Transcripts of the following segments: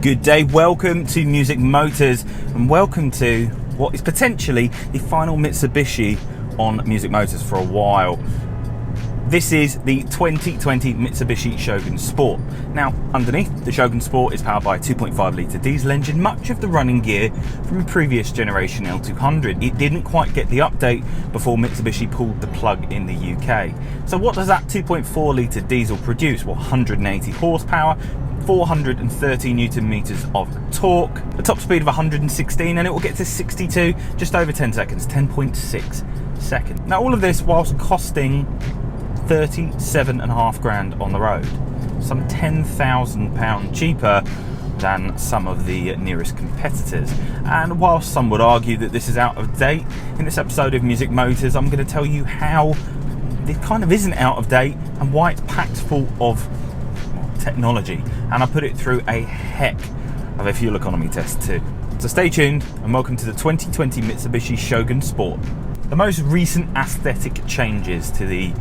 Good day, welcome to Music Motors and welcome to what is potentially the final Mitsubishi on Music Motors for a while. This is the 2020 Mitsubishi Shogun Sport. Now, underneath, the Shogun Sport is powered by a 2.5 litre diesel engine, much of the running gear from a previous generation L200. It didn't quite get the update before Mitsubishi pulled the plug in the UK. So what does that 2.4 litre diesel produce? Well, 180 horsepower, 430 newton meters of torque, a top speed of 116, and it will get to 62 just over 10 seconds, 10.6 seconds. Now, all of this whilst costing 37.5 grand on the road, some £10,000 cheaper than some of the nearest competitors. And whilst some would argue that this is out of date, in this episode of Music Motors I'm going to tell you how it kind of isn't out of date and why it's packed full of technology, and I put it through a heck of a fuel economy test too. So stay tuned and welcome to the 2020 Mitsubishi Shogun Sport. The most recent aesthetic changes to the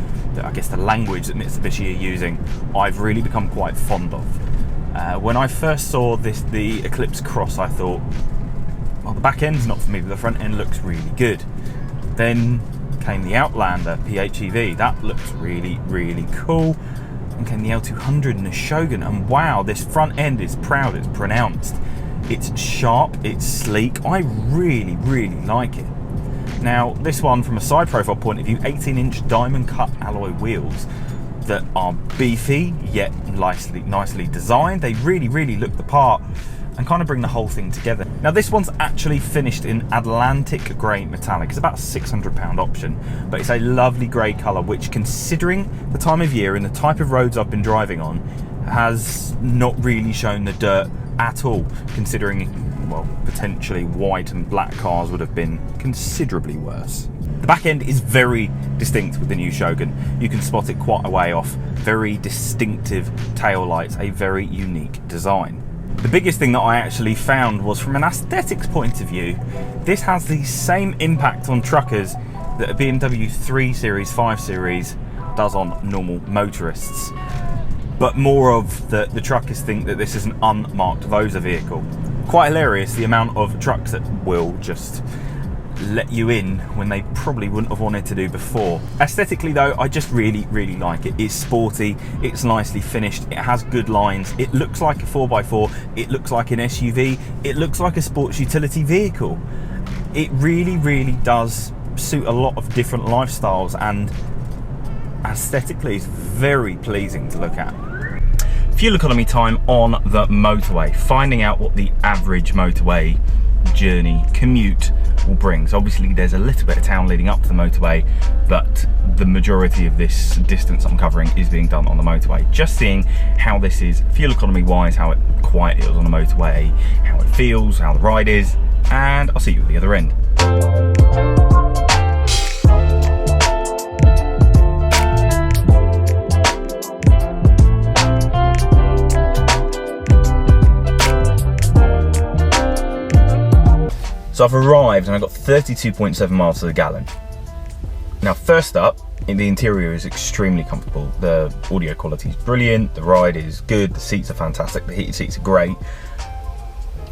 language that Mitsubishi are using, I've really become quite fond of. When I first saw the Eclipse Cross, I thought, well, the back end's not for me, but the front end looks really good. Then came the Outlander PHEV, that looks really, really cool. And came the L200 and the Shogun, and wow, this front end is proud, it's pronounced, it's sharp, it's sleek. I really, really like it. Now, this one, from a side profile point of view, 18-inch diamond cut alloy wheels that are beefy yet nicely designed. They really, really look the part and kind of bring the whole thing together. Now, this one's actually finished in Atlantic grey metallic. It's about a £600 option, but it's a lovely grey colour, which, considering the time of year and the type of roads I've been driving on, has not really shown the dirt at all, considering, well, potentially white and black cars would have been considerably worse. The back end is very distinct with the new Shogun. You can spot it quite a way off. Very distinctive tail lights, a very unique design. The biggest thing that I actually found was, from an aesthetics point of view, this has the same impact on truckers that a BMW 3 Series, 5 Series does on normal motorists. But more of the truckers think that this is an unmarked Vosa vehicle. Quite hilarious, the amount of trucks that will just let you in when they probably wouldn't have wanted to do before. Aesthetically though, I just really, really like it. It's sporty, it's nicely finished, it has good lines, it looks like a 4x4, it looks like an SUV, it looks like a sports utility vehicle. It really, really does suit a lot of different lifestyles, and aesthetically is very pleasing to look at. Fuel economy time on the motorway, finding out what the average motorway journey commute will bring. So obviously there's a little bit of town leading up to the motorway, but the majority of this distance I'm covering is being done on the motorway. Just seeing how this is fuel economy wise, how quiet it is on the motorway, how it feels, how the ride is, and I'll see you at the other end. So I've arrived and I've got 32.7 miles to the gallon. Now, first up, the interior is extremely comfortable. The audio quality is brilliant, the ride is good, the seats are fantastic, the heated seats are great.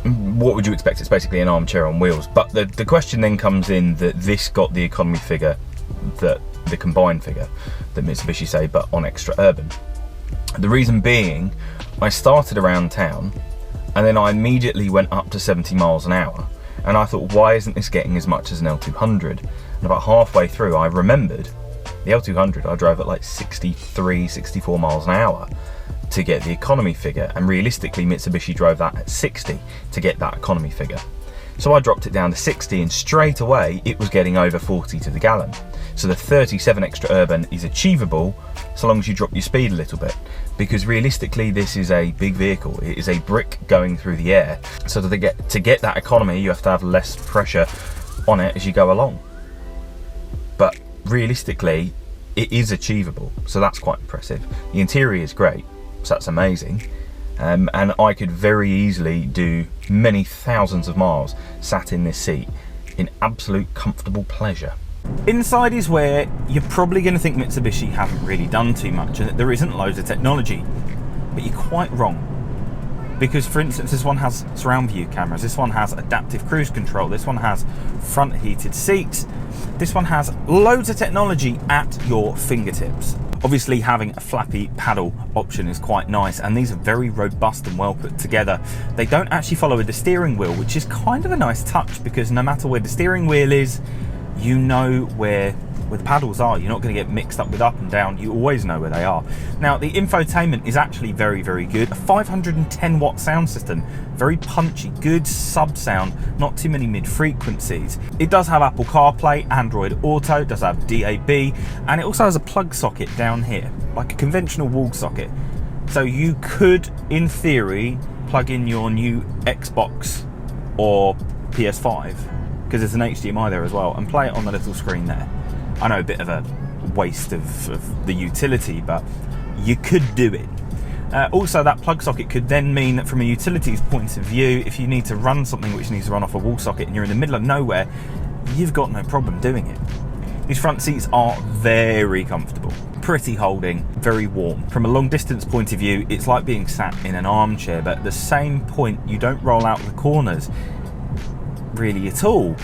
What would you expect? It's basically an armchair on wheels. But the question then comes in that this got the economy figure, the combined figure that Mitsubishi say, but on extra urban. The reason being, I started around town and then I immediately went up to 70 miles an hour. And I thought, why isn't this getting as much as an L200? And about halfway through, I remembered the L200, I drove at like 63, 64 miles an hour to get the economy figure. And realistically, Mitsubishi drove that at 60 to get that economy figure. So I dropped it down to 60 and straight away, it was getting over 40 to the gallon. So the 37 extra urban is achievable so long as you drop your speed a little bit. Because realistically, this is a big vehicle. It is a brick going through the air. So to get that economy, you have to have less pressure on it as you go along. But realistically, it is achievable. So that's quite impressive. The interior is great, so that's amazing. And I could very easily do many thousands of miles sat in this seat in absolute comfortable pleasure. Inside is where you're probably going to think Mitsubishi haven't really done too much and that there isn't loads of technology, but you're quite wrong. Because, for instance, this one has surround view cameras, this one has adaptive cruise control, this one has front heated seats, this one has loads of technology at your fingertips. Obviously, having a flappy paddle option is quite nice, and these are very robust and well put together. They don't actually follow with the steering wheel, which is kind of a nice touch, because no matter where the steering wheel is, you know where the paddles are. You're not going to get mixed up with up and down. You always know where they are. Now, the infotainment is actually very, very good. A 510 watt sound system, very punchy, good sub sound, not too many mid frequencies. It does have Apple CarPlay, Android Auto, does have DAB, and it also has a plug socket down here, like a conventional wall socket. So you could, in theory, plug in your new Xbox or PS5, because there's an HDMI there as well, and play it on the little screen there. I know, a bit of a waste of the utility, but you could do it. Also, that plug socket could then mean that from a utilities point of view, if you need to run something which needs to run off a wall socket and you're in the middle of nowhere, you've got no problem doing it. These front seats are very comfortable, pretty holding, very warm. From a long distance point of view, it's like being sat in an armchair, but at the same point, you don't roll out the corners really at all.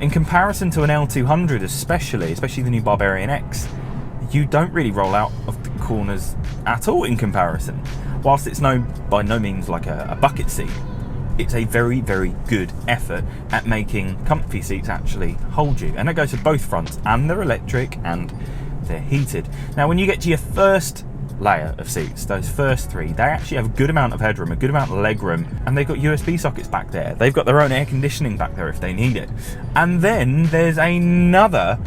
In comparison to an L200 especially the new Barbarian X, you don't really roll out of the corners at all in comparison. Whilst it's by no means like a bucket seat, it's a very, very good effort at making comfy seats actually hold you. And that goes for both fronts, and they're electric and they're heated. Now, when you get to your first layer of seats, those first three, they actually have a good amount of headroom, a good amount of leg room, and they've got USB sockets back there. They've got their own air conditioning back there if they need it. And then there's another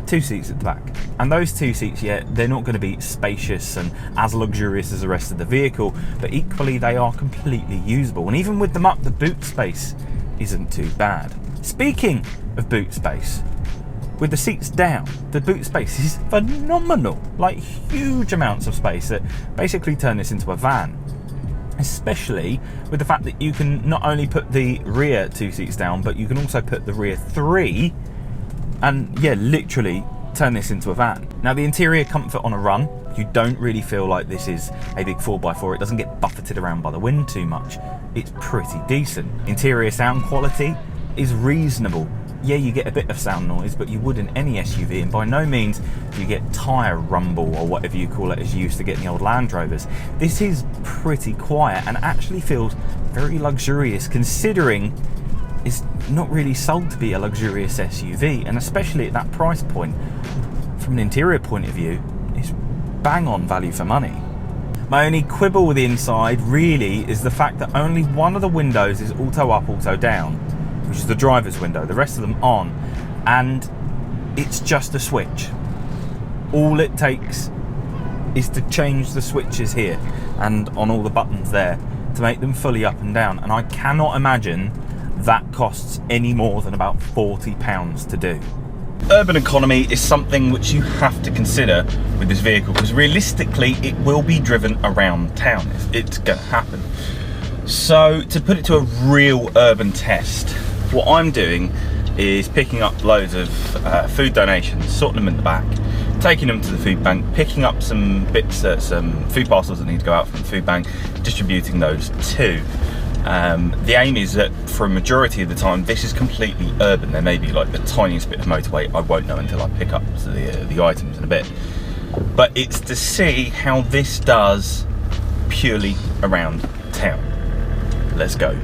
2 seats at the back. And those 2 seats, yeah, they're not going to be spacious and as luxurious as the rest of the vehicle, but equally they are completely usable. And even with them up, the boot space isn't too bad. Speaking of boot space, with the seats down, the boot space is phenomenal. Like, huge amounts of space that basically turn this into a van. Especially with the fact that you can not only put the rear 2 seats down, but you can also put the rear 3 and, yeah, literally turn this into a van. Now, the interior comfort on a run, you don't really feel like this is a big 4x4. It doesn't get buffeted around by the wind too much. It's pretty decent. Interior sound quality is reasonable. Yeah, you get a bit of sound noise, but you would in any SUV, and by no means do you get tyre rumble or whatever you call it as you used to get in the old Land Rovers. This is pretty quiet and actually feels very luxurious, considering it's not really sold to be a luxurious SUV, and especially at that price point, from an interior point of view, it's bang on value for money. My only quibble with the inside really is the fact that only one of the windows is auto up, auto down, which is the driver's window. The rest of them aren't, and it's just a switch. All it takes is to change the switches here and on all the buttons there to make them fully up and down, and I cannot imagine that costs any more than about £40 to do. Urban economy is something which you have to consider with this vehicle, because realistically it will be driven around town. It's going to happen. So to put it to a real urban test, what I'm doing is picking up loads of food donations, sorting them in the back, taking them to the food bank, picking up some bits, some food parcels that need to go out from the food bank, distributing those too. The aim is that for a majority of the time this is completely urban. There may be like the tiniest bit of motorway, I won't know until I pick up the items in a bit, but it's to see how this does purely around town. Let's go.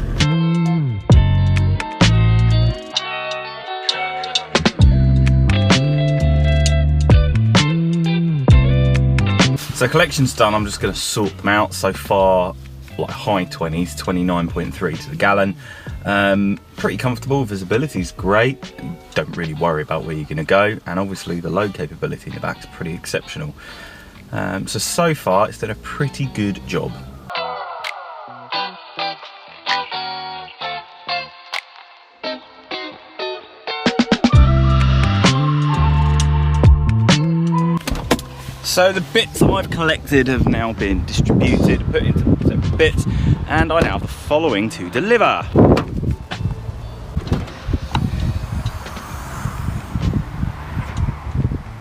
So collection's done, I'm just going to sort them out. So far, like high 20s, 29.3 to the gallon. Pretty comfortable, visibility's great. Don't really worry about where you're going to go. And obviously the load capability in the back is pretty exceptional. So far it's done a pretty good job. So the bits that I've collected have now been distributed, put into separate bits, and I now have the following to deliver.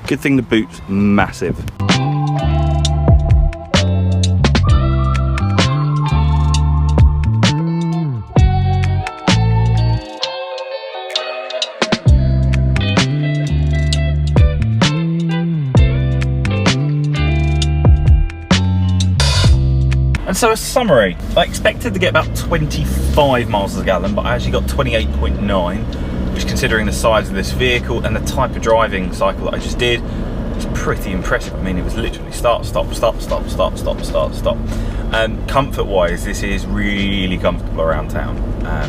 Good thing the boot's massive. So a summary, I expected to get about 25 miles a gallon, but I actually got 28.9, which, considering the size of this vehicle and the type of driving cycle that I just did, was pretty impressive. I mean, it was literally start, stop, stop, stop, stop, stop, start, stop. Comfort-wise, this is really comfortable around town.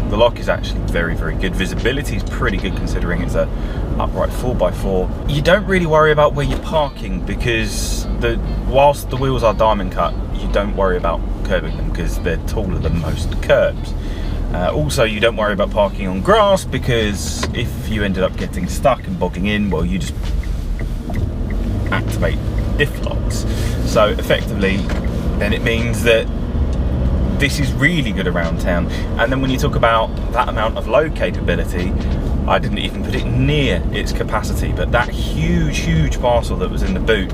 The lock is actually very, very good. Visibility is pretty good considering it's a upright 4x4. You don't really worry about where you're parking because whilst the wheels are diamond cut, you don't worry about curbing them because they're taller than most curbs. Also, you don't worry about parking on grass because if you ended up getting stuck and bogging in, well, you just activate diff locks. So effectively, then it means that this is really good around town. And then when you talk about that amount of load capability, I didn't even put it near its capacity, but that huge parcel that was in the boot,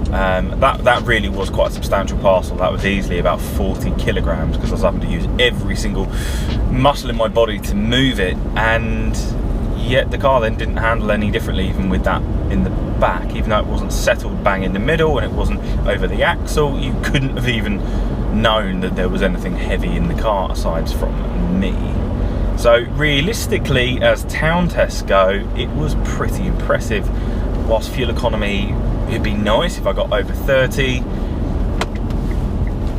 that really was quite a substantial parcel. That was easily about 40 kilograms because I was having to use every single muscle in my body to move it, and yet the car then didn't handle any differently even with that in the back. Even though it wasn't settled bang in the middle and it wasn't over the axle, you couldn't have even known that there was anything heavy in the car aside from me. So realistically, as town tests go, it was pretty impressive. Whilst fuel economy, it'd be nice if I got over 30.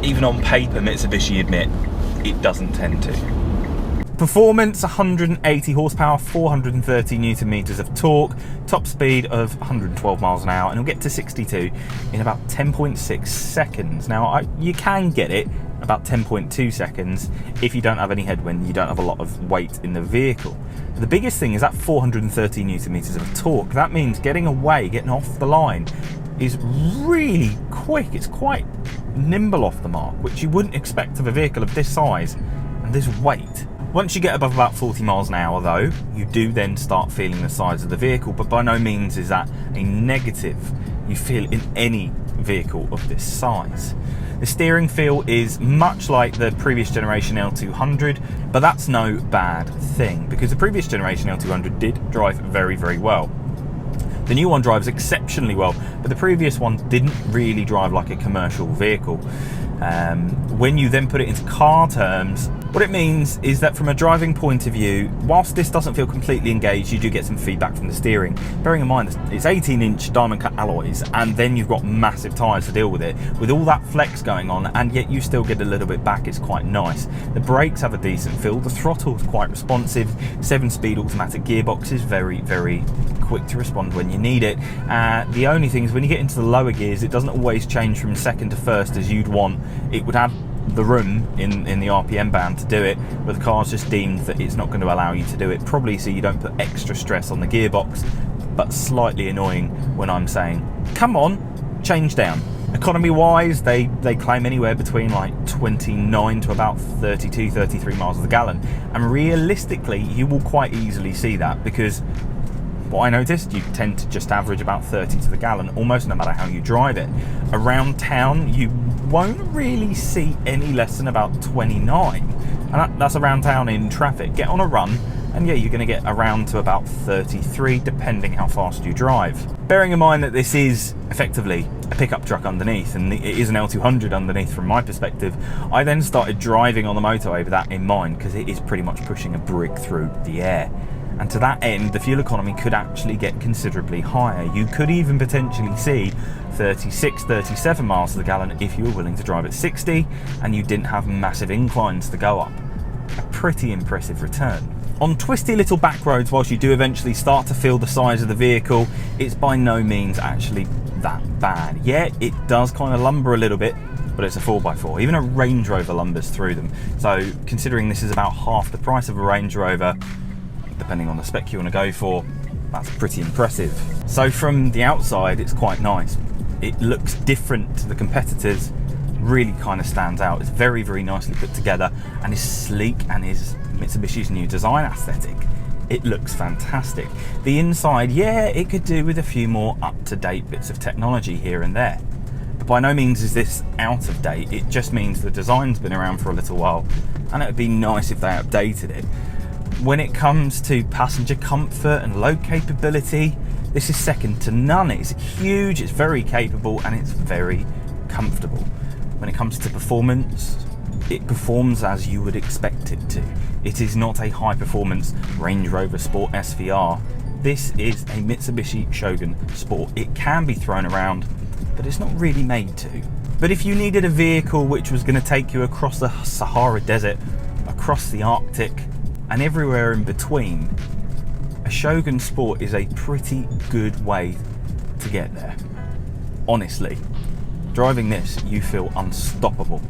Even on paper, Mitsubishi admit it doesn't tend to. Performance, 180 horsepower, 430 newton meters of torque, top speed of 112 miles an hour, and it'll get to 62 in about 10.6 seconds. Now, you can get it about 10.2 seconds if you don't have any headwind, you don't have a lot of weight in the vehicle. The biggest thing is that 430 newton meters of torque. That means getting away, getting off the line is really quick. It's quite nimble off the mark, which you wouldn't expect of a vehicle of this size and this weight. Once you get above about 40 miles an hour though, you do then start feeling the size of the vehicle, but by no means is that a negative you feel in any vehicle of this size. The steering feel is much like the previous generation L200, but that's no bad thing because the previous generation L200 did drive very, very well. The new one drives exceptionally well, but the previous one didn't really drive like a commercial vehicle. When you then put it into car terms, what it means is that from a driving point of view, whilst this doesn't feel completely engaged, you do get some feedback from the steering. Bearing in mind, it's 18-inch diamond cut alloys, and then you've got massive tyres to deal with it. With all that flex going on, and yet you still get a little bit back, it's quite nice. The brakes have a decent feel, the throttle's quite responsive, 7-speed automatic gearbox is very, very quick to respond when you need it. The only thing is when you get into the lower gears, it doesn't always change from second to first as you'd want. It would have the room in the RPM band to do it, but the car's just deemed that it's not going to allow you to do it, probably so you don't put extra stress on the gearbox, but slightly annoying when I'm saying, come on, change down. Economy wise, they claim anywhere between like 29 to about 32, 33 miles a gallon, and realistically you will quite easily see that because what I noticed, you tend to just average about 30 to the gallon, almost no matter how you drive it. Around town, you won't really see any less than about 29. And that's around town in traffic. Get on a run, and yeah, you're going to get around to about 33, depending how fast you drive. Bearing in mind that this is effectively a pickup truck underneath, and it is an L200 underneath from my perspective, I then started driving on the motorway with that in mind, because it is pretty much pushing a brick through the air. And to that end, the fuel economy could actually get considerably higher. You could even potentially see 36, 37 miles to the gallon if you were willing to drive at 60 and you didn't have massive inclines to go up. A pretty impressive return. On twisty little back roads, whilst you do eventually start to feel the size of the vehicle, it's by no means actually that bad. Yeah, it does kind of lumber a little bit, but it's a 4x4. Even a Range Rover lumbers through them. So considering this is about half the price of a Range Rover, depending on the spec you want to go for, that's pretty impressive. So from the outside, it's quite nice. It looks different to the competitors, really kind of stands out. It's very, very nicely put together and is sleek and is Mitsubishi's new design aesthetic. It looks fantastic. The inside, yeah, it could do with a few more up-to-date bits of technology here and there. But by no means is this out of date. It just means the design's been around for a little while and it would be nice if they updated it. When it comes to passenger comfort and load capability, this is second to none. It's huge, it's very capable, and it's very comfortable. When it comes to performance, It performs as you would expect it to. It is not a high-performance Range Rover Sport SVR. This is a Mitsubishi Shogun Sport. It can be thrown around, but it's not really made to. But if you needed a vehicle which was going to take you across the Sahara Desert, across the Arctic, and everywhere in between, a Shogun Sport is a pretty good way to get there. Honestly, driving this, you feel unstoppable.